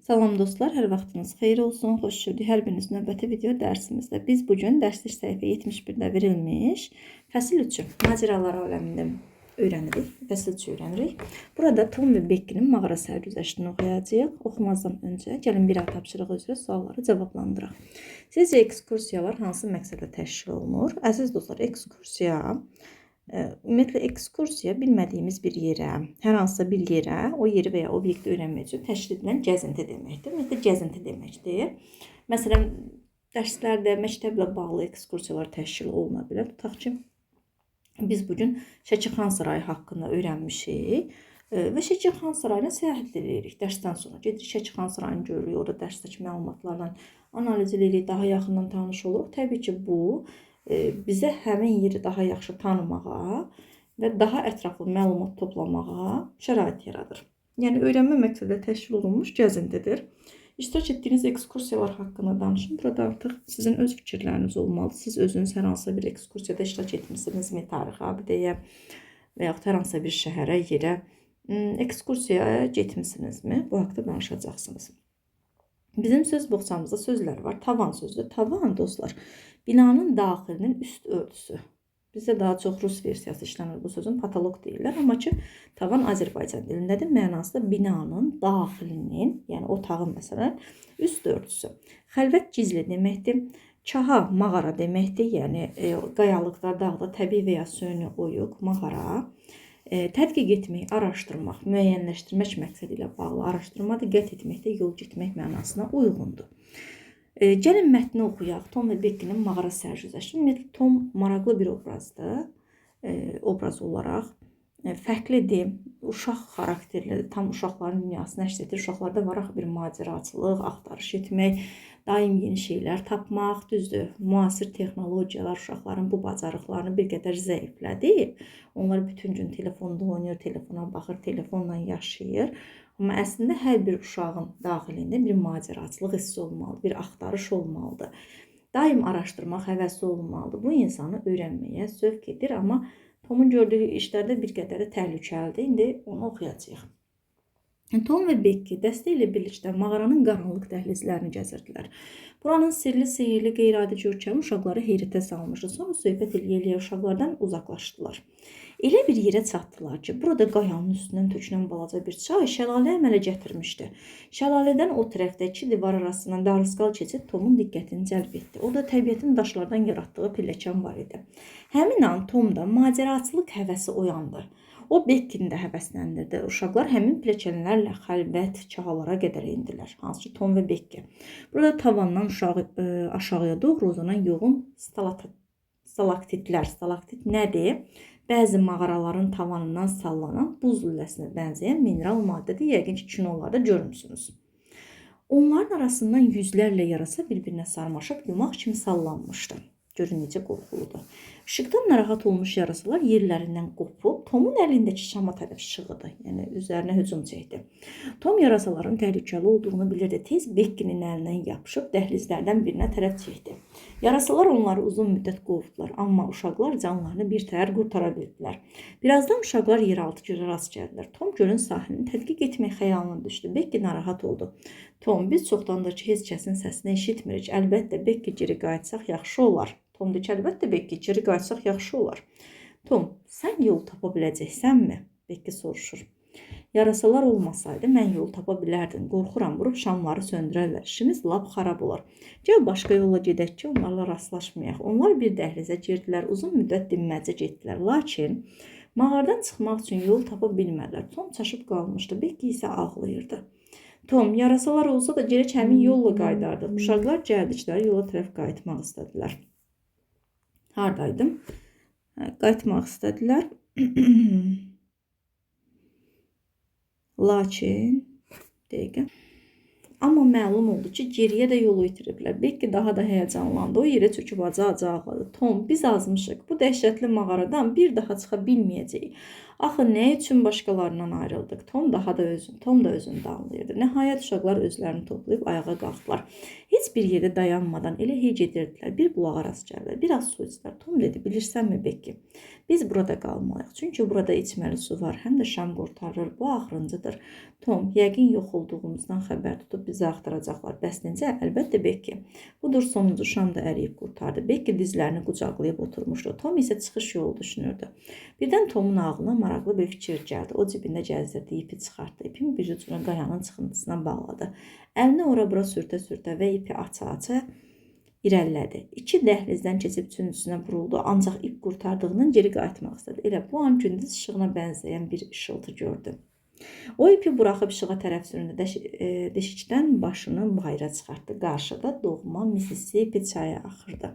Salam dostlar, hər vaxtınız xeyir olsun, xoş gördük hər biriniz növbəti video dərsimizdə. Biz bugün dərslik səhifə 71-də verilmiş fəsil 3 macəralar aləmində öyrənirik, fəsil 3 öyrənirik. Burada Tom və Beckinin mağara sərgüzəştini oxuyacağıq. Oxumazdan öncə gəlin bir tapşırıq üzrə sualları cavablandıraq. Sizcə ekskursiyalar hansı məqsədlə təşkil olunur? Əziz dostlar, ümumiyyətlə ekskursiya bilmədiyimiz bir yerə, hər hansısa bir yerə, o yeri və ya obyekti öyrənmək üçün təşkil edilən gəzinti deməkdir. Ümumiyyətlə gəzinti deməkdir. Məsələn, dərslərdə məktəblə bağlı ekskursiyalar təşkil oluna bilər. Tutaq ki, biz bugün Şəki-Xan Sarayı haqqında öyrənmişik və Şəki-Xan Sarayına səyahət edirik. Dərsdən sonra gedirik Şəki-Xan Sarayını görürük, orada dərsdəki məlumatlarla analiz edirik, daha yaxından tanış oluruq. Təbii ki, bu bizə həmin yeri daha yaxşı tanımağa və daha ətraflı məlumat toplamağa şərait yaradır. Yəni, öyrənmə məqsədilə təşkil olunmuş gəzintidir. İştirak etdiyiniz ekskursiyalar haqqında danışın. Burada artıq sizin öz fikirləriniz olmalıdır. Siz özünüz hər hansısa bir ekskursiyada iştirak etmişsinizmi, tarixi abidəyə və yaxud hər hansısa bir şəhərə, yerə ekskursiyaya getmişsinizmi? Bu haqda danışacaqsınız. Bizim söz boğçamızda sözlər var. Tavan sözü. Tavan, dostlar, binanın daxilinin üst örtüsü. Bizdə daha çox rus versiyası işlənir bu sözün. Patolog deyirlər. Amma ki, tavan Azərbaycan dilindədir. Mənası da binanın daxilinin, yəni otağın məsələn, üst örtüsü. Xəlvət gizli deməkdir. Çaha mağara deməkdir. Yəni, qayalıqda, dağda təbii və ya süni oyuq mağara. Tədqiq etmək, araşdırmaq, müəyyənləşdirmək məqsədi ilə bağlı araşdırma, diqqət etməkdə yol getmək mənasına uyğundur. Gəlin mətni oxuyaq. Tom və Beckinin mağara sərgüzəşti. Ümumiyyətlə, Tom maraqlı bir obrazdır. Obraz olaraq fərqlidir, uşaq xarakterlidir, tam uşaqların dünyasını əks etdirir. Uşaqlarda var axı bir macəraçılıq, axtarış etmək, daim yeni şeylər tapmaq, düzdür. Müasir texnologiyalar uşaqların bu bacarıqlarını bir qədər zəiflədir. Onlar bütün gün telefonda oynayır, telefona baxır, telefonla yaşayır. Amma əslində hər bir uşağın daxilində bir macəraçılıq hissi olmalıdır, bir axtarış olmalıdır. Daim araşdırmaq həvəsi olmalıdır. Bu insanı öyrənməyə sövq edir, amma Tomun gördüyü işlərdə bir qədər də təhlükəlidir. İndi onu oxuyacağıq. Tom və Becky dəstə ilə birlikdə mağaranın qaranlıq dəhlizlərini gəzirdilər. Buranın sirli, sehirli, qeyri-adi görkəmi uşaqları heyrətə salmışdı. Sonra söhbət eləyə uşaqlardan uzaqlaşdılar. Elə bir yerə çatdılar ki, burada qayanın üstündən tökülən balaca bir çay şəlalə əmələ gətirmişdi. Şəlalədən o tərəfdə iki divar arasından darısqal keçid Tomun diqqətini cəlb etdi. Orada təbiətin daşlardan yaratdığı pilləkən var idi. Həmin an Tomda macəraçılıq həvəsi oyandı. O Beckini də həvəsləndirdi. Uşaqlar həmin pilləkənlərlə xəlvət çahalara qədər endilər. Hansı ki, Tom və Becky. Burada tavandan aşağıya doğru uzanan yoğun stalaktitlər. Stalaktit nədir? Bəzi mağaraların tavanından sallanan buz lüləsinə bənzəyən mineral maddədir. Yəqin ki, kinolarda görmüsünüz. Onların arasından yüzlərlə yarasa bir-birinə sarmaşıb yumaq kimi sallanmışdı. Görün necə qorxuludur. İşıqdan narahat olmuş yarasalar yerlərindən qopub Tomun əlindəki şama tərəf şığıdı. Yəni, üzərinə hücum çəkdi. Tom yarasaların təhlükəli olduğunu bilirdi. Tez Beckinin əlindən yapışıb dəhlizlərdən birinə tərəf çəkdi. Yarasalar onları uzun müddət qovdular, amma uşaqlar canlarını bir təhər qurtara bildilər. Birazdan uşaqlar yeraltı gölə rast gəldilər. Tom gölün sahilini tədqiq etmək xəyalına düşdü. Becky narahat oldu. Tom, biz çoxdandır ki, heç kəsin səsini eşitmirik. Əlbəttə, Becky geri qayıtsaq yaxşı olar. Tom deyir ki, əlbəttə, Becky geri qayıtsaq yaxşı olar. Tom, sən yol tapa biləcəksənmi? Becky soruşur. Yarasalar olmasaydı, mən yol tapa bilərdim. Qorxuram, vurub şamları söndürərlər. İşimiz lap xarab olar. Gəl başqa yolla gedək ki, onlarla rastlaşmayaq. Onlar bir dəhlizə girdilər, uzun müddət dinməzcə getdilər. Lakin mağaradan çıxmaq üçün yol tapa bilmədilər. Tom çaşıb qalmışdı. Becky isə ağlayırdı. Tom, yarasalar olsa da geri həmin yolla qayıdardı. Uşaqlar gəldikləri yola tərəf qayıtmaq istədilər. Haradaydım? Qayıtmaq istədilər. Lakin, dəqiqə. Amma məlum oldu ki, geriyə də yolu itiriblər. Becky daha da həyəcanlandı. O yerə çöküb acı-acı ağladı. Tom, biz azmışıq. Bu dəhşətli mağaradan bir daha çıxa bilməyəcəyik. Axı, nə üçün başqalarından ayrıldıq? Tom da özünü danlayırdı. Nəhayət uşaqlar özlərini toplayıb ayağa qalxdılar. Heç bir yerdə dayanmadan elə hey gedirdilər. Bir bulağa rast gəldilər. Biraz su içdilər. Tom dedi, bilirsənmi Bekki? Biz burada qalmalıyıq. Çünki burada içməli su var. Həm də şam qurtarır. Bu axırıncıdır. Tom, yəqin yox olduğumuzdan xəbər tutub bizi axtaracaqlar. Bəs necə? Əlbəttə Bekki. Budur sonuncu şam da əriyib qurtardı. Bekki dizlərini qucaqlayıb oturmuşdu. Tom isə çıxış yolu düşünürdü. Birdən Tomun ağlına maraqlı bir fikir gəldi. O cibində gəzdirdi, ipi çıxartdı. İpin bir ucunu qayanın çıxıntısına bağladı. Əlini ora-bura sürtə-sürtə və ipi aça-aça irəlilədi. 2 dəhlizdən keçib üçüncüsünə vuruldu, ancaq ip qurtardığından geri qayıtmaq istədi. Elə bu an gündüz işığına bənzəyən bir işıltı gördü. O ipi buraxıb işığa tərəf süründü. Deşikdən başını bayıra çıxartdı. Qarşıda doğma Mississippi çayı axırdı.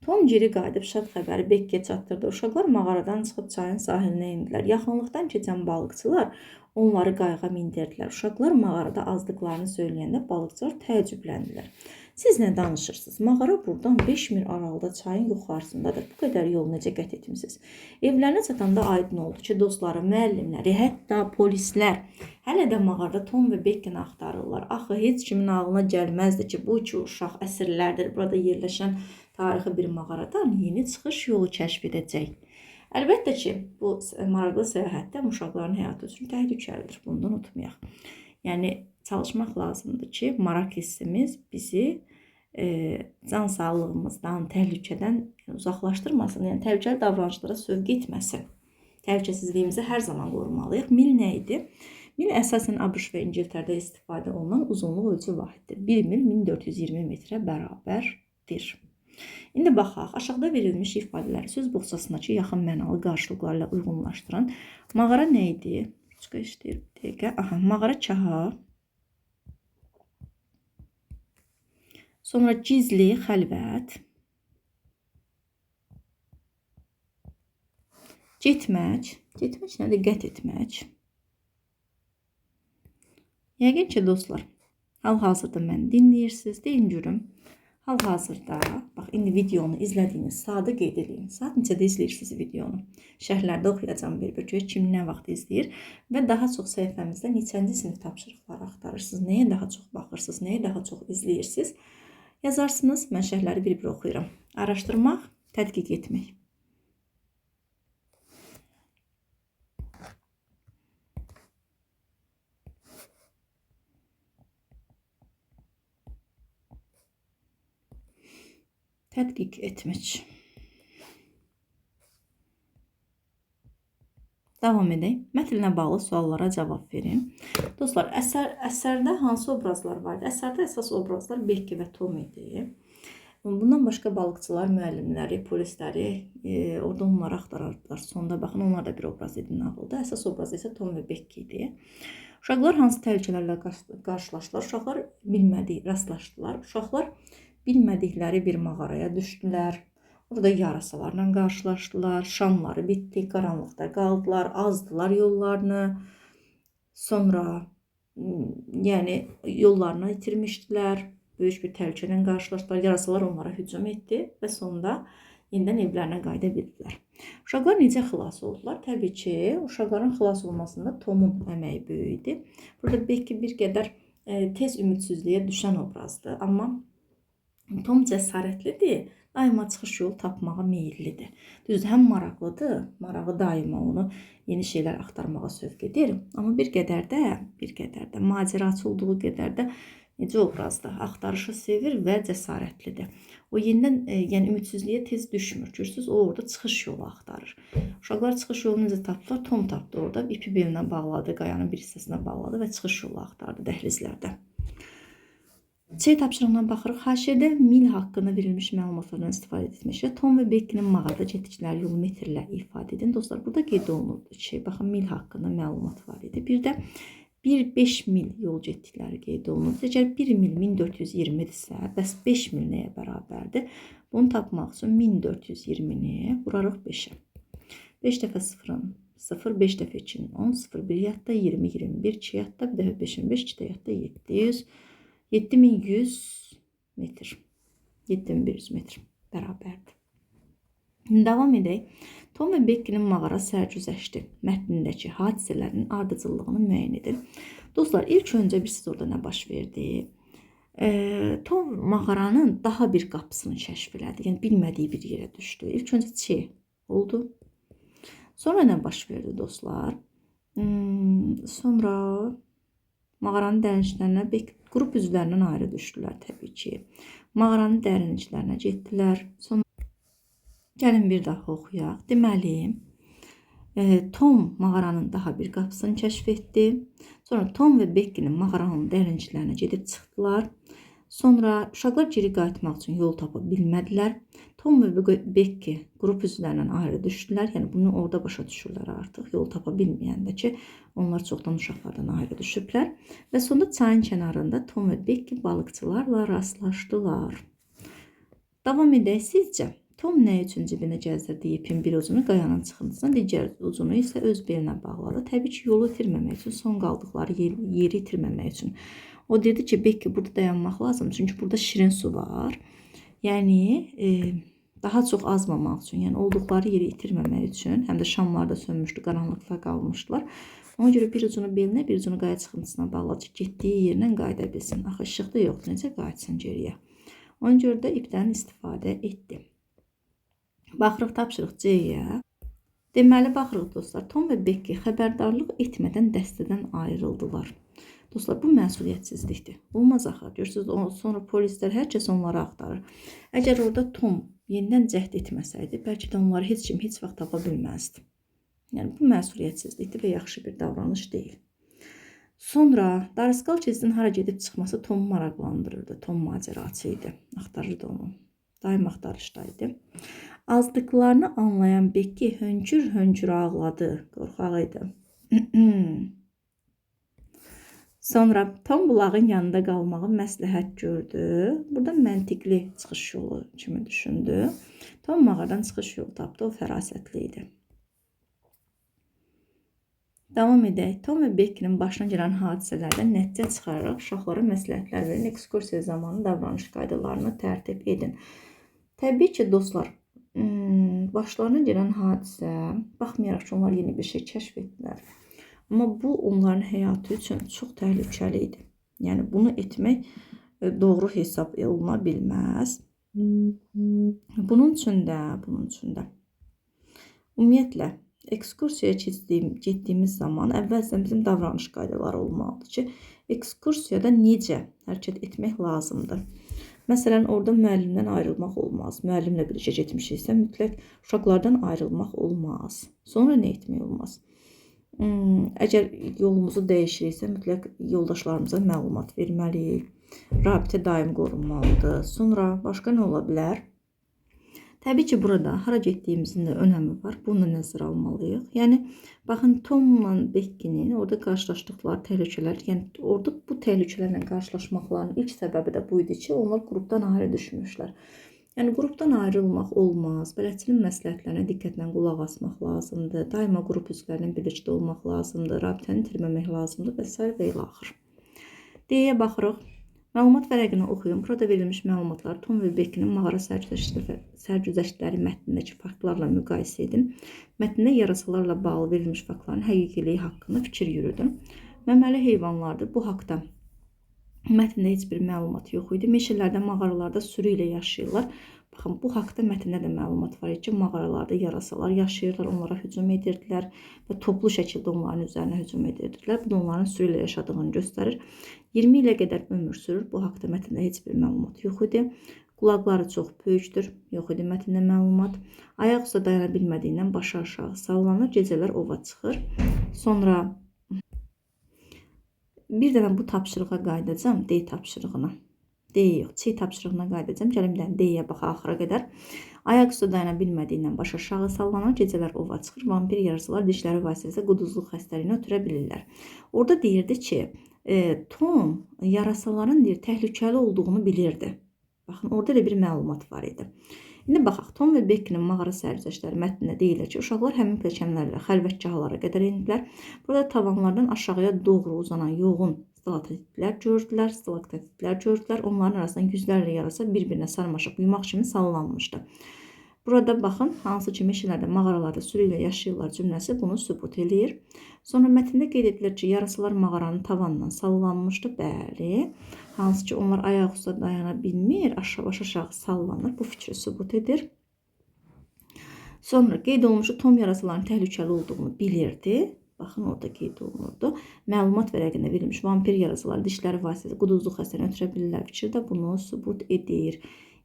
Tom geri qayıdıb şad xəbəri Bekkiyə çatdırdı. Uşaqlar mağaradan çıxıb çayın sahilinə indilər. Yaxınlıqdan keçən balıqçılar onları qayığa mindirdilər. Uşaqlar mağarada azdıqlarını söyləyəndə balıqçılar təəccübləndilər. Siz nə danışırsınız? Mağara buradan 5 mil aralıda çayın yuxarısındadır. Bu qədər yol necə qət etmisiniz? Evlərinə çatanda aydın oldu ki, dostları, müəllimləri, hətta polislər hələ də mağarada Tom və Bekkini axtarırlar. Axı heç kimin ağlına gəlməzdi ki, bu iki uşaq əsrlərdir burada yerləşən tarixi bir mağaradan yeni çıxış yolu kəşf edəcək. Əlbəttə ki, bu maraqlı səyahətdə uşaqların həyatı üçün təhlükəlidir. Bundan unutmayaq. Yəni, çalışmaq lazımdır ki, maraq hissimiz bizi can sağlığımızdan, təhlükədən uzaqlaşdırmasın. Yəni, təhlükəli davranışlara sövq etməsin. Təhlükəsizliyimizi hər zaman qorumalıyıq. Mil nə idi? Mil əsasən ABŞ və İngiltərədə istifadə olunan uzunluq ölçü vahiddir. 1 mil 1420 metrə bərabərdir. İndi baxaq, aşağıda verilmiş ifadələri söz boğçasındakı yaxın mənalı qarşılıqlarla uyğunlaşdıran mağara nə idi? Mağara kaha, sonra gizli, xəlvət, getmək nədir? Qət etmək. Yəqin ki, dostlar, hal-hazırda məni dinləyirsiniz, deyin görüm. Hal-hazırda, bax, indi videonu izlədiyiniz saatı qeyd edin. Saat neçədə izləyirsiniz videonu? Şərhlərdə oxuyacağım bir-bir ki, kim nə vaxt izləyir və daha çox səhifəmizdə neçənci sinif tapşırıqları axtarırsınız, nəyə daha çox baxırsınız, nəyə daha çox izləyirsiniz. Yazarsınız, mən şərhləri bir-bir oxuyuram. Araşdırmaq, tədqiq etmək. Tədqiq etmək. Davam edək. Mətnlə bağlı suallara cavab verin. Dostlar, əsərdə hansı obrazlar vardı? Əsərdə əsas obrazlar Bekki və Tom idi. Bundan başqa balıqçılar, müəllimləri, polisləri orada onları axtarardılar. Sonda baxın, onlar da bir obraz idi nağılda. Əsas obraz isə Tom və Bekki idi. Uşaqlar hansı təhlükələrlə qarşılaşdılar? Uşaqlar rastlaşdılar. Uşaqlar bilmədikləri bir mağaraya düşdülər. Orada yarasalarla qarşılaşdılar. Şamları bitdi, qaranlıqda qaldılar, azdılar yollarını. Sonra, yəni yollarını itirmişdilər. Böyük bir təhlükədən qarşılaşdılar. Yarasalar onlara hücum etdi və sonunda yenidən evlərinə qayıda bildilər. Uşaqlar necə xilas oldular? Təbii ki, uşaqların xilas olmasında Tomun əməyi böyük idi. Burada Bekki bir qədər tez ümidsizliyə düşən obrazdır. Amma Tom cəsarətlidir, daima çıxış yolu tapmağa meyillidir. Düzdür, həm maraqlıdır, marağı daima onu yeni şeylər axtarmağa sövq edir. Amma bir qədər də macəraçı olduğu qədər də necə obrazdır, axtarışı sevir və cəsarətlidir. O yenidən, yəni ümidsizliyə tez düşmür. Görürsünüz, o orada çıxış yolu axtarır. Uşaqlar çıxış yolu necə tapdılar? Tom tapdı orada, ipi belinə bağladı, qayanın bir hissəsinə bağladı və çıxış yolu axtardı dəhlizlərdə. C tapşırığına baxırıq. Haşiyədə mil haqqında verilmiş məlumatlardan istifadə etmişdir. Tom və Bekkinin mağarada getdikləri yolu metrlə ifadə edin. Dostlar, burada qeyd olunurdu ki, baxın, mil haqqında məlumat var idi. Bir də 1-5 mil yol getdikləri qeyd olunurdu. Əgər 1 mil 1420-dirsə, bəs 5 mil nəyə bərabərdir? Bunu tapmaq üçün 1420-ni vurarıq 5-ə. 5 dəfə 0-ın 0, 5 dəfə 2-nin 10, 0, 1 yadda 20, 21, 2 yadda, bir dəfə 5-in 5, 2 də yadda 700, 7100 metr. 7100 metr bərabərdir. Davam edək. Tom və Bekkinin mağara sərgüzəşti mətnindəki hadisələrin ardıcıllığını müəyyən edin. Dostlar, ilk öncə bir siz orada nə baş verdi? Tom mağaranın daha bir qapısını kəşf elədi. Yəni bilmədiyi bir yerə düşdü. İlk öncə çi oldu. Sonra nə baş verdi dostlar? Sonra mağaranın dərinliklərinə qrup üzvlərindən ayrı düşdülər təbii ki. Mağaranın dərinliklərinə getdilər. Sonra gəlin bir daha oxuyaq. Deməli, Tom mağaranın daha bir qapısını kəşf etdi. Sonra Tom və Beckinin mağaranın dərinliklərinə gedib çıxdılar. Sonra uşaqlar geri qayıtmaq üçün yol tapa bilmədilər. Tom və Becky qrup üzvlərindən ayrı düşdülər. Yəni bunu orada başa düşürlər artıq. Yol tapa bilməyəndə ki, onlar çoxdan uşaqlardan ayrı düşüblər. Və sonunda çayın kənarında Tom və Becky balıqçılarla rastlaşdılar. Davam edək sizcə. Tom nə üçün cibinə gəzdirdiyi ipin bir ucunu qayanın çıxıntısına, digər ucunu isə öz belinə bağladı. Təbii ki, yolu itirməmək üçün, son qaldıqları yeri itirməmək üçün. O dedi ki, Becky burada dayanmaq lazım, çünki burada şirin su var. Yəni, daha çox azmamaq üçün, yəni olduqları yeri itirməmək üçün, həm də şamlarda sönmüşdü, qaranlıqda qalmışdılar. Ona görə bir ucunu belinə, bir ucunu qaya çıxıntısına bağladı ki, getdiyi yerlə qayıda bilsin. Axı, işıq da yoxdur, necə qayıtsın geriyə. Ona görə də ipdən istifadə etdi. Baxırıq tapşırıq C-yə. Deməli, baxırıq dostlar, Tom və Becky xəbərdarlıq etmədən dəstədən ayrıldılar. Dostlar, bu məsuliyyətsizlikdir. Olmaz axı. Görürsünüz, sonra polislər hər kəs onları axtarır. Əgər orada Tom yenidən cəhd etməsəydi, bəlkə də onları heç kim heç vaxt tapa bilməzdi. Yəni, bu məsuliyyətsizlikdir və yaxşı bir davranış deyil. Sonra Darıskal Keçidin hara gedib çıxması Tomu maraqlandırırdı. Tom macəraçı idi. Axtarırdı onu. Daim axtarışdaydı. Azdıqlarını anlayan Becky hönkür-hönkür ağladı. Qorxaq idi. Sonra Tom bulağın yanında qalmağı məsləhət gördü. Burada məntiqli çıxış yolu kimi düşündü. Tom mağaradan çıxış yolu tapdı. O fərasətli idi. Davam edək. Tom və Becky'nin başına gələn hadisələrdən nəticə çıxararaq uşaqlara məsləhətlər verin. Ekskursiya zamanı davranış qaydalarını tərtib edin. Təbii ki, dostlar, başlarına gələn hadisə, baxmayaraq ki, onlar yeni bir şey kəşf etdilər. Amma bu, onların həyatı üçün çox təhlükəli idi. Yəni, bunu etmək doğru hesab oluna bilməz. Bunun üçün də, ümumiyyətlə, ekskursiyaya getdiyimiz zaman əvvəlcədən bizim davranış qaydaları olmalıdır ki, ekskursiyada necə hərəkət etmək lazımdır. Məsələn, orada müəllimdən ayrılmaq olmaz. Müəllimlə birlikdə getmişiksə, mütləq uşaqlardan ayrılmaq olmaz. Sonra nə etmək olmaz? Əgər yolumuzu dəyişiriksə, mütləq yoldaşlarımıza məlumat verməliyik. Rabitə daim qorunmalıdır. Sonra başqa nə ola bilər? Təbii ki, burada hara getdiyimizin də önəmi var. Bunu da nəzərə almalıyıq. Yəni, baxın, Tomla Becky'nin orada qarşılaşdıqları təhlükələr, yəni orada bu təhlükələrlə qarşılaşmaqlarının ilk səbəbi də bu idi ki, onlar qrupdan ayrı düşmüşlər. Yəni, qrupdan ayrılmaq olmaz. Bələdçinin məsləhətlərinə diqqətlə qulaq asmaq lazımdır. Daima qrup üzvlərinin birlikdə olmaq lazımdır. Rabitəni itirməmək lazımdır və s. və ilə axır. D-yə baxırıq. Məlumat vərəqini oxuyun. Burada verilmiş məlumatlar Tom və Becky'nin mağara sərgüzəştləri mətnindəki faktlarla müqayisə edin. Mətndə yarasalarla bağlı verilmiş faktların həqiqiliyi haqqında fikir yürüdün. Məməli heyvanlardır. Bu haqda mətndə heç bir məlumat yox idi. Meşələrdə, mağaralarda sürü ilə yaşayırlar. Baxın, bu haqda mətndə də məlumat var ki, mağaralarda yarasalar yaşayırlar, onlara hücum edirdilər və toplu şəkildə onların üzərinə hücum edirdilər. Bu da onların sürü ilə yaşadığını göstərir. 20 ilə qədər ömür sürür. Bu haqda mətndə heç bir məlumat yox idi. Qulaqları çox böyükdür. Yox idi mətndə məlumat. Ayaq üstə dayana bilmədiyindən başı aşağı sallanır. Gecələr ova çıxır. Sonra bir dənə bu tapşırığa qayıdacağım. D tapşırığına. D yox, C tapşırığına qayıdacağım. Gəlin bir dənə D-yə bax axıra qədər. Ayaq üstə dayana bilmədiyindən baş aşağı sallanır. Gecələr ova çıxır. Vampir yarasalar dişləri vasitəsilə quduzluq xəstəliyini ötürə bilirlər. Orada deyirdi ki, Tom yarasaların təhlükəli olduğunu bilirdi. Baxın, orada da bir məlumat var idi. İndi baxaq, Tom və Becky'nin mağara sərgüzəştləri mətnində deyilir ki, uşaqlar həmin pilləkənlərlə xəlvətgahlara qədər endilər. Burada tavanlardan aşağıya doğru uzanan yoğun stalaktatitlər gördülər. Onların arasından yüzlərlə yarasa bir-birinə sarmaşıq yumaq kimi sallanmışdı. Burada baxın, hansı ki meşələrdə, mağaralarda sürü ilə yaşayırlar cümləsi bunu sübut eləyir. Sonra mətndə qeyd edilir ki, yarasalar mağaranın tavanından sallanmışdı. Bəli. Hansı ki onlar ayaq üstə dayana bilmir, aşağı sallanır. Bu fikri sübut edir. Sonra qeyd olunmuşu Tom yarasaların təhlükəli olduğunu bilirdi. Baxın, orada qeyd olunurdu. Məlumat vərəqində verilmiş vampir yarasalar dişləri vasitəsilə quduzluq xəstəliyini ötürə bilirlər. Fikir də bunu sübut edir.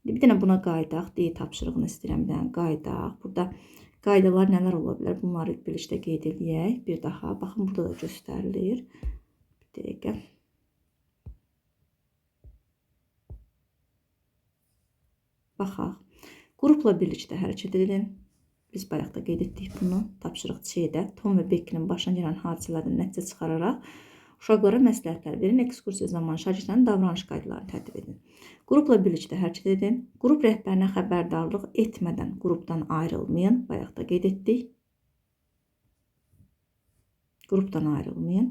Bir dənə buna qaydaq, D tapşırığını istəyirəm. Bir dənə qaydaq. Burada qaydalar nələr ola bilər? Bunları birlikdə qeyd edək. Bir daha. Baxın, burada da göstərilir. Bir dəqiqə. Baxaq. Qrupla birlikdə hərəkət edin. Biz bayaqda qeyd etdik bunu. Tapşırıq C-də Tom və Beckinin başına gələn hadisələrdən nəticə çıxararaq uşaqlara məsləhətlər verin. Ekskursiya zamanı şagirdlərin davranış qaydalarını tərtib edin. Qrupla birlikdə hərəkət edin. Qrup rəhbərinə xəbərdarlıq etmədən qrupdan ayrılmayın. Bayaqda qeyd etdik. Qrupdan ayrılmayın.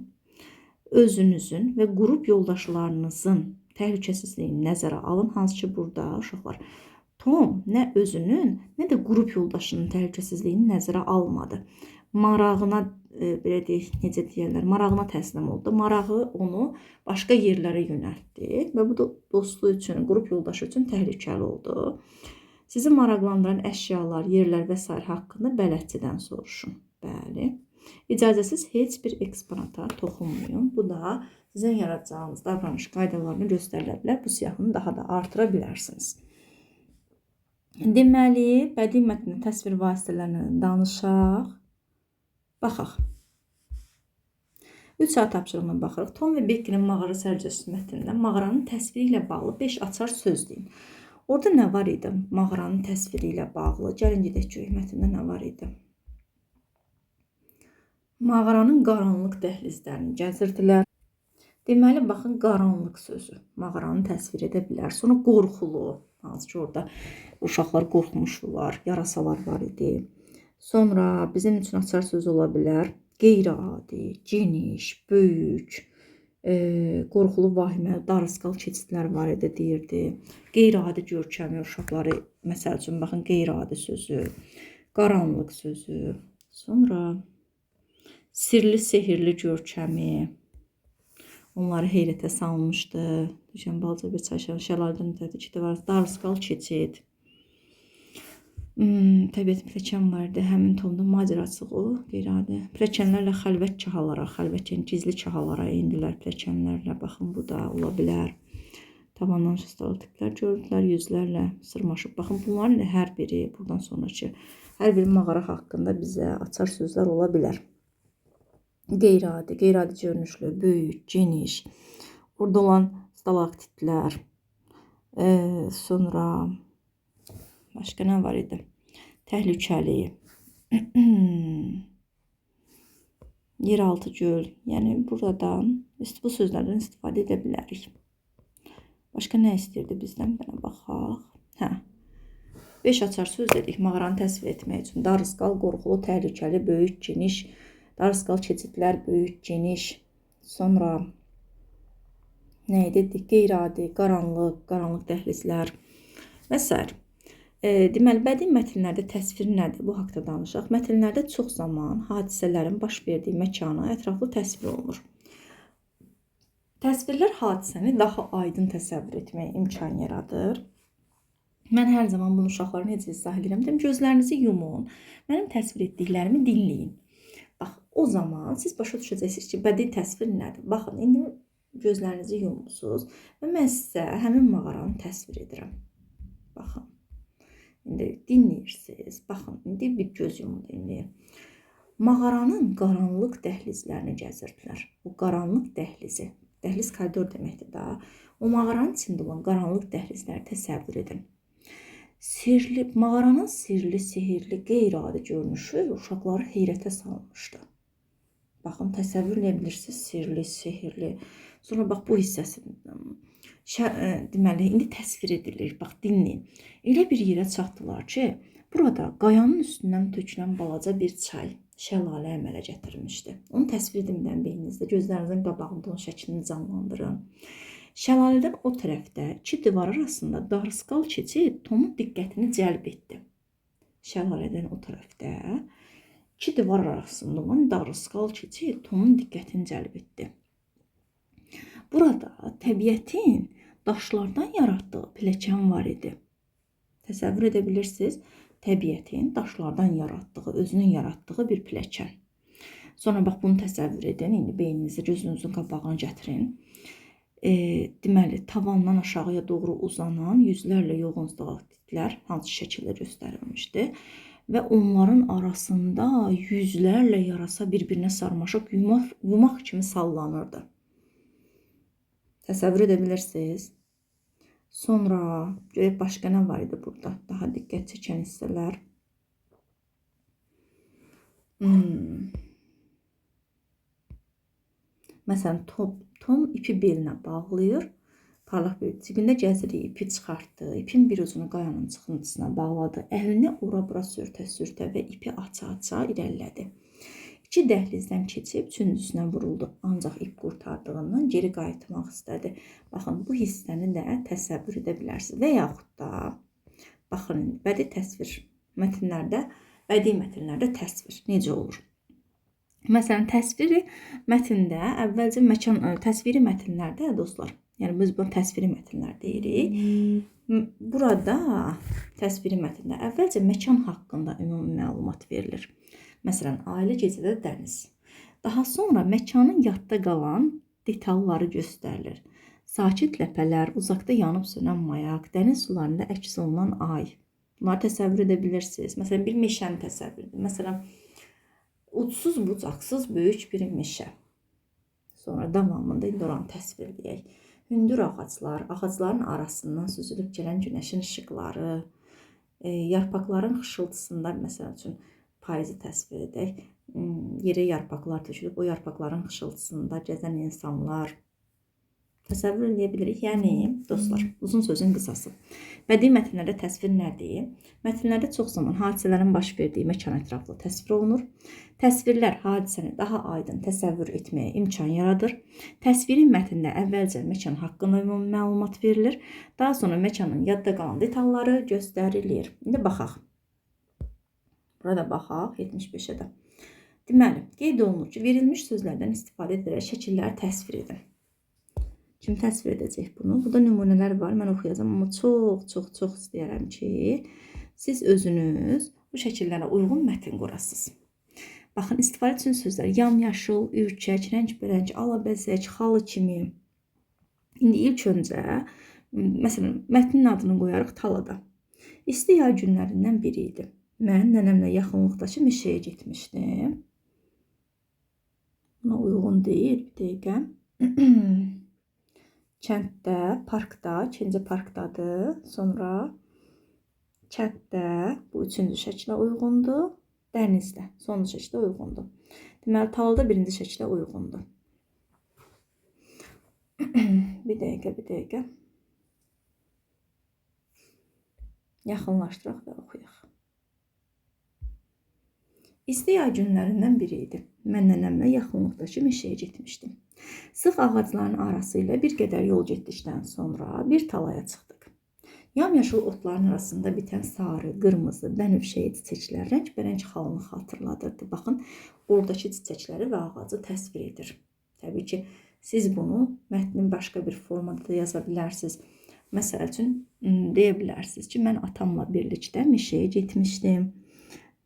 Özünüzün və qrup yoldaşlarınızın təhlükəsizliyini nəzərə alın. Hansı ki burada uşaqlar Tom nə özünün, nə də qrup yoldaşının təhlükəsizliyini nəzərə almadı. Marağına, belə deyək, necə deyərlər, marağına təslim oldu. Marağı onu başqa yerlərə yönəltdi və bu da dostluq üçün, qrup yoldaşı üçün təhlükəli oldu. Sizi maraqlandıran əşyalar, yerlər və s. haqqında bələdçidən soruşun. Bəli. İcazəsiz heç bir eksponata toxunmayın. Bu da sizin yaradacağınız davranış qaydalarını göstərilə bilər. Bu siyahını daha da artıra bilərsiniz. Deməli, bədii mətnin təsvir vasitələrini danışaq. Baxaq. 3A tapşırığına baxırıq. Tom və Beckinin mağara sərgisi mətnində mağaranın təsviri ilə bağlı 5 açar söz deyin. Orada nə var idi? Mağaranın təsviri ilə bağlı. Gəlin gedək görək mətndə nə var idi? Mağaranın qaranlıq dəhlizlərini gəzirdilər. Deməli, baxın, qaranlıq sözü mağaranı təsvir edə bilər. Sonra qorxulu. Hansı ki, orada uşaqlar qorxmuşdular, yarasalar var idi. Sonra bizim üçün açar söz ola bilər. Qeyri-adi, geniş, böyük, qorxulu, vahimə, darısqal keçidlər var idi, deyirdi. Qeyri-adi görkəmi uşaqları, məsəl üçün, baxın, qeyri-adi sözü, qaranlıq sözü, sonra sirli, sehirli görkəmi, onları heyrətə salmışdı. Düşən balaca bir şəlalədən təbii ki, var. Darısqal keçid. Təbiət pilləkən vardı. Həmin Tomda macəraçılığı qeyri-adi. Pilləkənlərlə xəlvət kahalara, xəlvətcən gizli kahalara endilər pilləkənlərlə. Baxın, bu da ola bilər. Tavandan stalaktiklər gördülər, yüzlərlə sırmaşıb. Baxın, bunların hər biri, buradan sonraki hər bir mağara haqqında bizə açar sözlər ola bilər. Qeyri-adi, qeyri-adi görünüşlü, böyük, geniş. Orada olan stalaktitlər. Sonra başqa nə var idi? Təhlükəli. Yeraltı göl. Yəni buradan bu sözlərdən istifadə edə bilərik. Başqa nə istəyirdi bizdən? Bana baxaq. Hə. 5 açar söz dedik mağaranı təsvir etmək üçün. Darısqal, qorxulu, təhlükəli, böyük, geniş. Darısqal keçidlər, böyük, geniş. Sonra nə edirdik? Qeyri-adi, qaranlıq dəhlizlər və s. Deməli, bədii mətnlərdə təsvir nədir? Bu haqda danışaq. Mətnlərdə çox zaman hadisələrin baş verdiyi məkana ətraflı təsvir olunur. Təsvirlər hadisəni daha aydın təsəvvür etməyə imkan yaradır. Mən hər zaman bunu uşaqlara necə izah edirəm? Gözlərinizi yumun, mənim təsvir etdiklərimi dinləyin. Bax, o zaman siz başa düşəcəksiniz ki, bədii təsvir nədir? Baxın, indi gözlərinizi yumursunuz və mən sizə həmin mağaranı təsvir edirəm. Baxın, indi dinləyirsiniz. Baxın, indi bir göz yumun dinləyin. Mağaranın qaranlıq dəhlizlərini gəzirdilər. Bu qaranlıq dəhlizi, dəhliz koridor deməkdir da. O mağaranın içində olan qaranlıq dəhlizləri təsəvvür edin. Mağaranın sirli, sehirli, qeyri-adi görünüşü uşaqları heyrətə salmışdı. Baxın, təsəvvür edə bilirsiniz, sirli, sehirli. Sonra bax, bu hissəsi deməli, indi təsvir edilir. Bax, dinləyin. Elə bir yerə çatdılar ki, burada qayanın üstündən tökülən balaca bir çay şəlalə əmələ gətirmişdi. Onu təsvir edin beyninizdə, gözlərinizin qabağında onun şəklini canlandırın. Şəlalədən o tərəfdə iki divar arasında darısqal keçid Tomun diqqətini cəlb etdi. şəlalədən o tərəfdə 2 divar arasında olan darısqal keçid Tomun diqqətini cəlb etdi. Burada təbiətin daşlardan yaratdığı pilləkən var idi. Təsəvvür edə bilirsiniz, təbiətin daşlardan yaratdığı, özünün yaratdığı bir pilləkən. Sonra bax bunu təsəvvür edin, indi beyninizi, gözünüzün qabağına gətirin. Deməli, tavandan aşağıya doğru uzanan yüzlərlə yoğun stalaktiklər hansı şəkildə göstərilmişdi və onların arasında yüzlərlə yarasa bir-birinə sarmaşıq yumaq kimi sallanırdı. Təsəvvür edə bilirsiniz. Sonra görək başqa nə var idi burada? Daha diqqət çəkən hissələr. Məsələn, Tom ipi belinə bağlayır. Parlaq bir cibində gəzirik, ipi çıxartdı. İpin bir ucunu qayanın çıxıntısına bağladı. Əlini ora-bura sürtə-sürtə və ipi aça-aça irəlilədi. 2 dəhlizdən keçib üçüncüsünə vuruldu. Ancaq ip qurtardığından geri qayıtmaq istədi. Baxın, bu hissəni də təsəvvür edə bilərsiniz. Və yaxud da, baxın, bədii təsvir mətnlərdə, bədii mətnlərdə təsvir necə olur? Məsələn, təsviri mətndə əvvəlcə təsviri mətnlərdə dostlar, yəni biz bu təsviri mətnlər deyirik. Burada təsviri mətndə əvvəlcə məkan haqqında ümumi məlumat verilir. Məsələn, ailə gecədə dəniz. Daha sonra məkanın yadda qalan detalları göstərilir. Sakit ləpələr, uzaqda yanıb sönən mayaq, dəniz sularında əks olunan ay. Bunları təsəvvür edə bilirsiniz. Məsələn, bir meşəni təsəvvür edin. Məsələn, ucsuz bucaqsız böyük bir meşə. Sonra davamında indi oranı təsvir edək. Hündür ağaclar, ağacların arasından süzülüb gələn günəşin işıqları, yarpaqların xışıltısında, məsəl üçün, payızı təsvir edək. Yerə yarpaqlar tökülüb, o yarpaqların xışıltısında gəzən insanlar təsəvvür edə bilirik. Yəni, dostlar, uzun sözün qısası. Bədii mətnlərdə təsvir nədir? Mətnlərdə çox zaman hadisələrin baş verdiyi məkan ətraflı təsvir olunur. Təsvirlər hadisəni daha aydın təsəvvür etməyə imkan yaradır. Təsviri mətndə əvvəlcə məkan haqqında ümumi məlumat verilir. Daha sonra məkanın yadda qalan detalları göstərilir. İndi baxaq. Burada baxaq 75-ə də. Deməli, qeyd olunur ki, verilmiş sözlərdən istifadə edərək şəkilləri təsvir edin. Kim təsvir edəcək bunu? Burada nümunələr var, mən oxuyacağım, amma çox istəyərəm ki, siz özünüz bu şəkillərə uyğun mətn qurasınız. Baxın, istifadə üçün sözlər yamyaşıl, ürkək, rəng-bərəng, alabəzək, xalı kimi. İndi ilk öncə, məsələn, mətnin adını qoyarıq Talada. İsti yay günlərindən biri idi. Mən nənəmlə yaxınlıqdakı meşəyə getmişdim. Buna uyğun deyil, bir dəqiqə. Kənddə, parkda, ikinci parkdadır. Sonra kənddə, bu üçüncü şəklə uyğundur. Dənizdə, sonuncu şəklə uyğundur. Deməli, Talada birinci şəklə uyğundur. Bir dəqiqə. Yaxınlaşdıraq və oxuyaq. İsti yay günlərindən biri idi. Mən nənəmlə yaxınlıqdakı meşəyə getmişdim. Sıx ağacların arası ilə bir qədər yol getdikdən sonra bir talaya çıxdıq. Yamyaşıl otların arasında bitən sarı, qırmızı, bənövşəyi çiçəklər rəng-bərəng xalını xatırladırdı. Baxın, oradakı çiçəkləri və ağacı təsvir edir. Təbii ki, siz bunu mətnin başqa bir formada da yaza bilərsiniz. Məsəl üçün, deyə bilərsiniz ki, mən atamla birlikdə meşəyə getmişdim.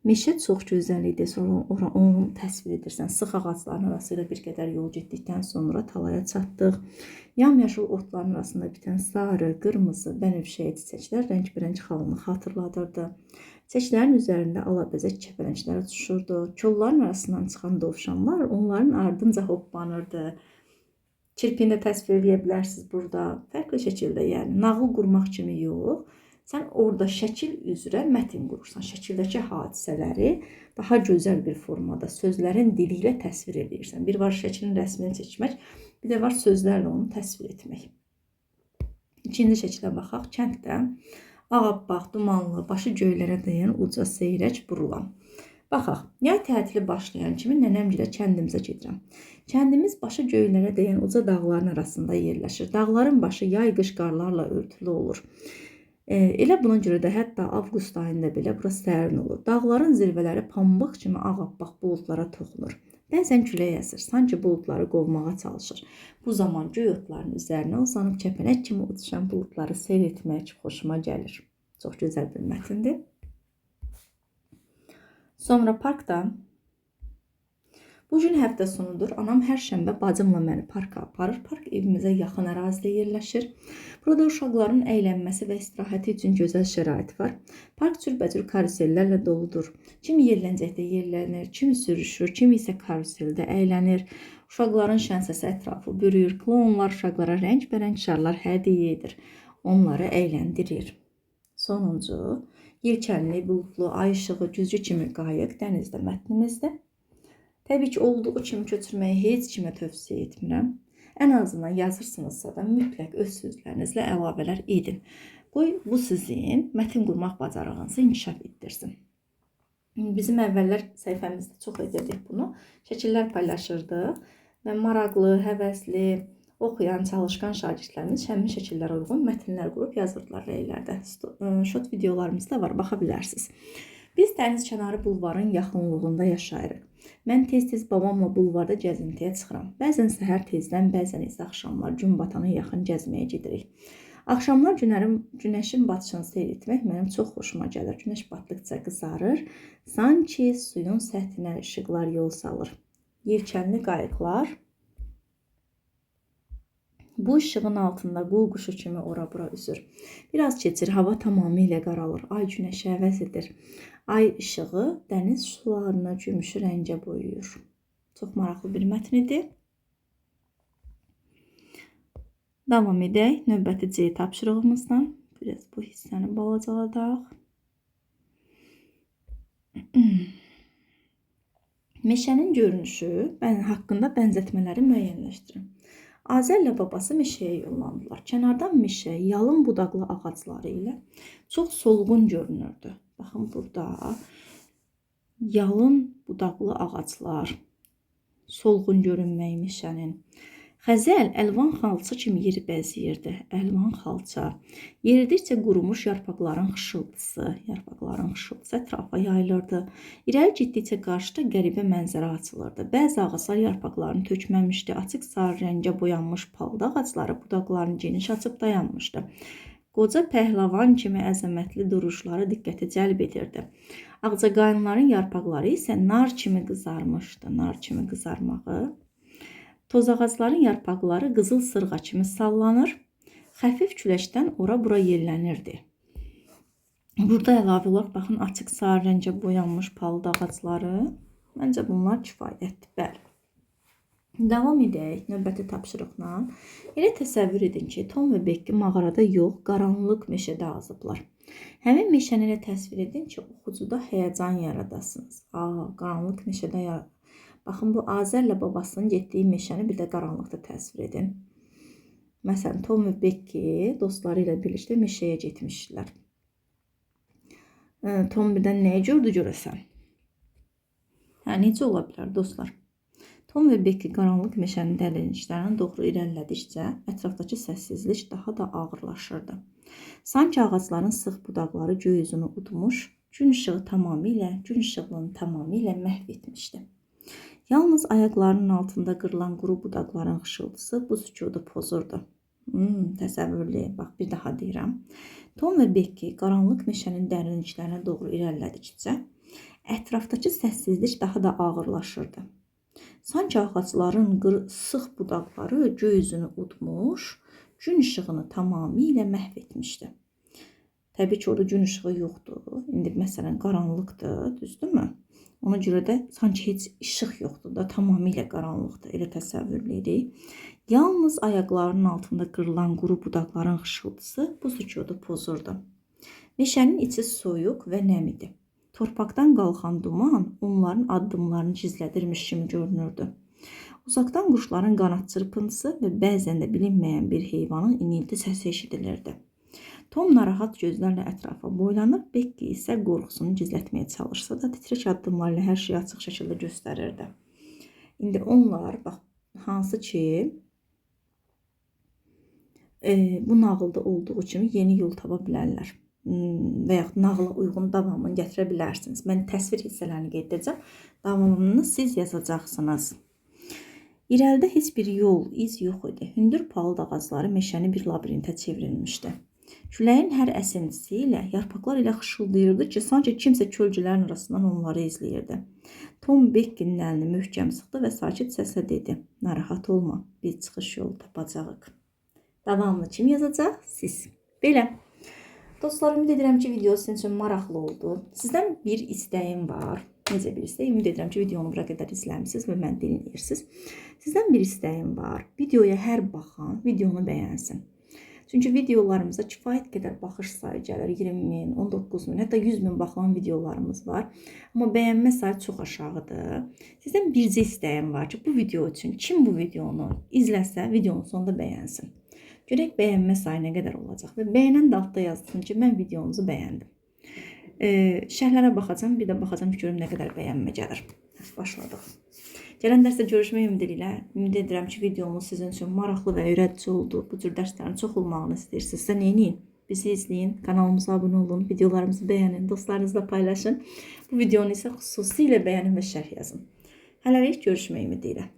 Meşə çox gözəl idi, sonra onu təsvir edirsən. Sıx ağacların arasıyla bir qədər yol getdikdən sonra talaya çatdıq. Yamyaşıl otların arasında bitən sarı, qırmızı, bənövşəyi çiçəklər rəng-bərəng xalını xatırladırdı. Çiçəklərin üzərində alabəzək kəpələnglər uçuşurdu. Kolların arasından çıxan dovşanlar onların ardınca hoppanırdı. Kirpini də təsvir edə bilərsiniz burada. Fərqli şəkildə, yəni nağıl qurmaq kimi yox. Sən orada şəkil üzrə mətn qurursan. Şəkildəki hadisələri daha gözəl bir formada, sözlərin dili ilə təsvir edirsən. Bir var şəklin rəsmini çəkmək, bir də var sözlərlə onu təsvir etmək. İkinci şəkilə baxaq. Kənddə ağappaq, dumanlı, başı göylərə dayan, uca seyrək burulan. Baxaq, yay tətili başlayan kimi nənəmgilə kəndimizə gedirəm. Kəndimiz başı göylərə dayan uca dağların arasında yerləşir. Dağların başı yay-qış qarlarla örtülü olur. Elə buna görə də hətta avqust ayında belə bura sərin olur. Dağların zirvələri pambıq kimi ağappaq buludlara toxunur. Bəzən külək əsir, sanki buludları qovmağa çalışır. Bu zaman göy otların üzərinə uzanıb kəpənək kimi uçuşan buludları seyr etmək xoşuma gəlir. Çox gözəl bir mətndir. Sonra parkda bu gün həftə sonudur. Anam hər şənbə bacımla məni parka aparır. Park evimizə yaxın ərazidə yerləşir. Burada uşaqların əylənməsi və istirahəti üçün gözəl şərait var. Park cürbəcür karusellərlə doludur. Kimi yerləncəkdə yerlənir, kimi sürüşür, kimi isə karuseldə əylənir. Uşaqların şən səsi ətrafı bürüyür. Klounlar uşaqlara rəngbərəng şarlar hədiyyə edir. Onları əyləndirir. Sonuncu, yelkənli, bulutlu, ay işığı, güzgü kimi qayıq dənizdə mətnimizdə. Təbii ki, olduğu kimi köçürməyi heç kimə tövsiyə etmirəm. Ən azından yazırsınızsa da mütləq öz sözlərinizlə əlavələr edin. Qoy bu sizin mətn qurmaq bacarığınızı inkişaf etdirsin. Bizim əvvəllər səhifəmizdə çox edirdik bunu. Şəkillər paylaşırdıq və maraqlı, həvəsli, oxuyan, çalışqan şagirdlərimiz həmin şəkillərə uyğun mətnlər qurub yazırdılar rəylərdə. Short videolarımız da var, baxa bilərsiniz. Biz dəniz kənarı bulvarın yaxınlığında yaşayırıq. Mən tez-tez babamla bulvarda gəzintiyə çıxıram. Bəzən səhər tezdən, bəzən isə axşamlar gün batana yaxın gəzməyə gedirik. Axşamlar günəşin batışını seyr etmək mənim çox xoşuma gəlir. Günəş batdıqca qızarır, sanki suyun səthinə işıqlar yol salır. Yelkənli qayıqlar bu işığın altında qul quşu kimi ora-bura üzür. Biraz keçir, hava tamamilə qaralır. Ay günəşə əvəz edir. Ay işığı dəniz sularına gümüşü rəngə boyuyur. Çox maraqlı bir mətn idi. Davam edək. Növbəti C tapşırığımızdan. Biraz bu hissəni balacaladaq. Meşənin görünüşü haqqında bənzətmələri müəyyənləşdirin. Azərlə babası meşəyə yollandılar. Kənardan meşə yalın budaqlı ağacları ilə çox solğun görünürdü. Baxın, burada yalın budaqlı ağaclar, solğun görünmək meşənin. Xəzəl əlvan xalça kimi yeri bəzəyirdi. Əlvan xalça. Yeridikcə qurumuş yarpaqların xışıltısı ətrafa yayılırdı. İrəli getdikcə qarşıda qəribə mənzərə açılırdı. Bəzi ağaclar yarpaqlarını tökməmişdi. Açıq sarı rəngə boyanmış palıd ağacları budaqlarını geniş açıb dayanmışdı. Qoca pəhləvan kimi əzəmətli duruşları diqqəti cəlb edirdi. Ağcaqayınların yarpaqları isə nar kimi qızarmışdı. Nar kimi qızarmağı. Toz ağacların yarpaqları qızıl sırğa kimi sallanır. Xəfif küləkdən ora-bura yellənirdi. Burada əlavə olaraq baxın, açıq sarı rəngə boyanmış palıd ağacları. Məncə bunlar kifayətdir. Bəli. Davam edək növbəti tapşırıqla. Elə təsəvvür edin ki, Tom və Becky mağarada yox, qaranlıq meşədə azıblar. Həmin meşəni elə təsvir edin ki, oxucuda həyəcan yaradasınız. Qaranlıq meşədə Baxın, bu Azərlə babasının getdiyi meşəni bir də qaranlıqda təsvir edin. Məsələn, Tom və Becky dostları ilə birlikdə meşəyə getmişdilər. Tom birdən nəyi gördü görəsən? Necə ola bilər dostlar? Tom və Becky qaranlıq meşənin dərinliklərinə doğru irəlilədikcə ətrafdakı səssizlik daha da ağırlaşırdı. Sanki ağacların sıx budaqları göy üzünü udmuş, gün işığını tamamilə məhv etmişdi. Yalnız ayaqlarının altında qırılan quru budaqların xışıltısı bu sükutu pozurdu. Təsəvvürlü, bax bir daha deyirəm. Tom və Becky qaranlıq meşənin dərinliklərinə doğru irəlilədikcə ətrafdakı səssizlik daha da ağırlaşırdı. Sanki ağacların sıx budaqları göy üzünü udmuş, gün işığını tamamilə məhv etmişdi. Təbii ki, orada gün işığı yoxdur. İndi məsələn qaranlıqdır, düzdürmü? Ona görə də sanki heç işıq yoxdur da, tamamilə qaranlıqdır. Elə təsəvvürlü edirik. Yalnız ayaqlarının altında qırılan quru budaqların xışıltısı bu sükutu pozurdu. Meşənin içi soyuq və nəm idi. Torpaqdan qalxan duman onların addımlarını gizlədirmiş kimi görünürdü. Uzaqdan quşların qanad çırpıntısı və bəzən də bilinməyən bir heyvanın inilti səsi eşidilirdi. Tom narahat gözlərlə ətrafa boylanır, Becky isə qorxusunu gizlətməyə çalışsa da titrək addımlarla hər şeyi açıq şəkildə göstərirdi. İndi onlar, bax, hansı ki, bu nağılda olduğu kimi yeni yol tapa bilərlər. Və yaxud nağıla uyğun davamını gətirə bilərsiniz. Mən təsvir hissələrini qeyd edəcəm. Davamını siz yazacaqsınız. İrəlidə heç bir yol, iz yox idi. Hündür palıd ağacları meşəni bir labirintə çevrilmişdi. Küləyin hər əsintisi ilə yarpaqlar elə xışıldayırdı ki, sanki kimsə kölgələrin arasından onları izləyirdi. Tom Bekkinin əlini möhkəm sıxdı və sakit səslə dedi: "Narahat olma, biz çıxış yolu tapacağıq." Davamını kim yazacaq? Siz. Belə. Dostlar, ümid edirəm ki, video sizin üçün maraqlı oldu. Sizdən bir istəyim var. Necə bir istək? Ümid edirəm ki, videonu bura qədər izləmisiniz və məni dinləyirsiniz. Sizdən bir istəyim var. Videoya hər baxan videonu bəyənsin. Çünki videolarımıza kifayət qədər baxış sayı gəlir. 20 min, 19 min, hətta 100 min baxılan videolarımız var. Amma bəyənmə sayı çox aşağıdır. Sizdən bircə istəyim var ki, bu video üçün kim bu videonu izləsə, videonun sonunda bəyənsin. Görək bəyənmə sayı nə qədər olacaq və bəyənən də altda yazsın ki, mən videonuzu bəyəndim. Şərhlərə baxacam, bir də baxacam ki, görüm nə qədər bəyənmə gəlir. Başladıq. Gələn dərsdə görüşmək ümidi edirəm ki, videomuz sizin üçün maraqlı və öyrədici oldu. Bu cür dərslərin çox olmağını istəyirsinizsə nə edin? Bizi izləyin, kanalımıza abunə olun, videolarımızı bəyənin, dostlarınızla paylaşın. Bu videonu isə xüsusilə bəyənin və şərh yazın. Hələlik görüşmək ümidi ilə.